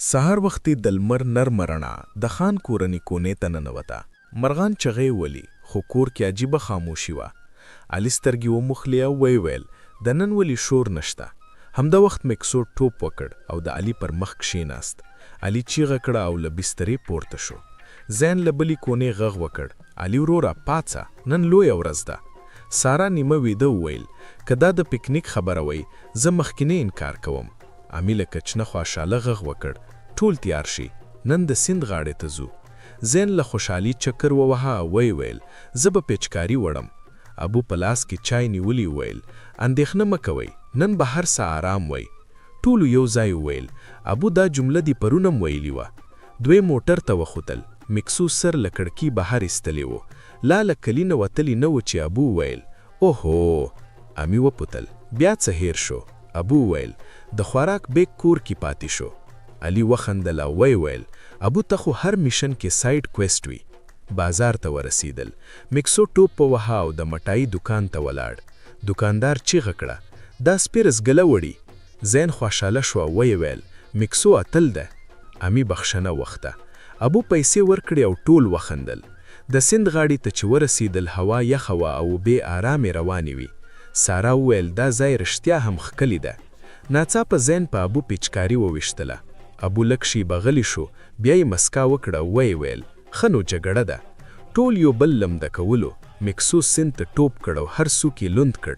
سهار وختي د لمر نرمه رڼا د خان کورنۍ کونې ته ننوته. مرغان چغې ولي، خو کور کې عجیبه خاموشي وه. علي سترګې وموښلې او ویل د نن ولې شور نشته. همدا وخت میکسو ټوپ وکړ او د علي پر مخ کښېناست. علي چیغه کړه او له بسترې پورته شو. زین له بلې کونې غږ وکړ: علي وروره پاڅه، نن لویه ورځ ده. سارا نیمه ویده وویل: که دا د پکنیک خبره وی زه مخکینی انکار کوم. امی له کچنه خوشاله غږ وکړ: ټول تیار شي، نن د سیند غاړې ته ځو. زین له خوشحالي چکر ووهه او ویل: زه به پیچکاري وړم. ابو په لاس کې چای نیولی ویل: اندېښنه مه کوئ، نن به هر څه آرام وی. ټولو یو ځای وویل: ابو دا جمله دی پرونم ویلی وه. دوی موټر ته وختل. میکسو سر له کړکۍ بهر ایستلی و. لا له کلي نه وتلی نه و چې ابو ویل: اوهو. امی وپوتل: بیا څه هیر شو؟ ابو ویل: د خوراک بیگ کور کې پاتې شو. علي وخندل او ویل: ابو ته خو هر میشن کې سایډ کویسټ وي. بازار ته ورسیدل. میکسو ټوپ ووهه او د مټایي دکان ته ولاړ. دکاندار چیغه کړه: دا سپیرس ګله وړي. زین خوشحاله شو او ویل: میکسو اتل ده. امی بخښنه وغوښته. ابو پیسې ورکړې او ټول وخندل. د سیند غاړې ته چې ورسیدل هوا یخه وه او بې آرامې روانې وي. سارا وویل: دا ځای رښتیا هم ښکلی ده. ناڅاپه زین په ابو پیچکاري وویشتله. ابو لږ شیبه غلی شو، بیا یې مسکا وکړه او ویل: ښه نو جګړه ده. ټول یو بل لمده کولو. میکسو سیند ته ټوپ کړ او هر څوک یې لوند کړ.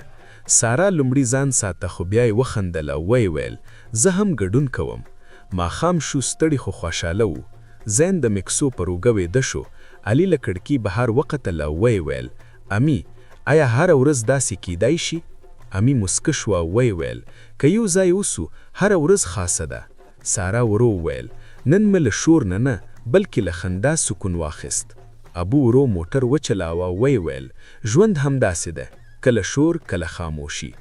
سارا لومړي ځان ساته، خو بیا یې وخندل او ویل: زه هم ګډون کوم. ماښام شو، ستړي خو خوشحاله وو. زین د میکسو پر اوږه ویده شو. علي له کړکۍ بهر وکتل او ویل: امی، آیا هره ورځ داسې کیدای شي؟ امی مسکه شوه او ویل: که یو ځای اوسو، هره ورځ خاصه ده. سارا ورو ویل: نن مې له شور نه بلکې له خندا سکون واخیست. ابو ورو موټر وچلاوه او ویل: ژوند همداسې ده، کله شور کله خاموشي.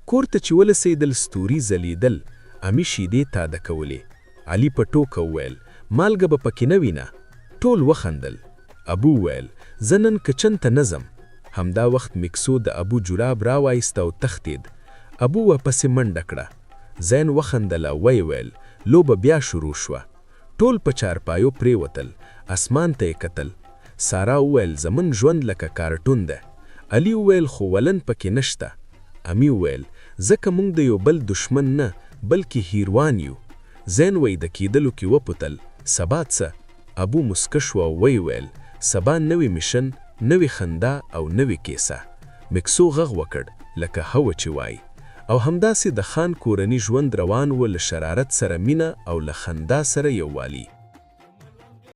کور ته چې ورسېدل ستوري ځلیدل. امی شیدې تاده کولې. علي په ټوکه وویل: مالګه به پکې نه وي نه؟ ټول وخندل. ابو ویل: زه نن کچن ته نه ځم. همدا وخت میکسو د ابو جراب راوایست او تښتید. ابو ورپسې منډه کړه. زین وخندل او ویل: لوبه بیا شروع شوه. ټول په چارپایو پریوتل. اسمان ته یې کتل. سارا وویل: زمون ژوند لکه کارټون ده. علي وویل: خو ولن پکې نشته. امی وویل: ځکه موږ د یو بل دشمن نه بلکې هیروان یو. زین وی د کیدلو کې وپوتل: سبا څه؟ ابو مسکه شو او ویل: سبا نوی میشن، نوی خندا او نوی کیسه. میکسو غږ وکړ لکه هوه چې وای. او همداسې د خان کورنۍ ژوند روان و، له شرارت سره مینه او له خندا سره یووالی.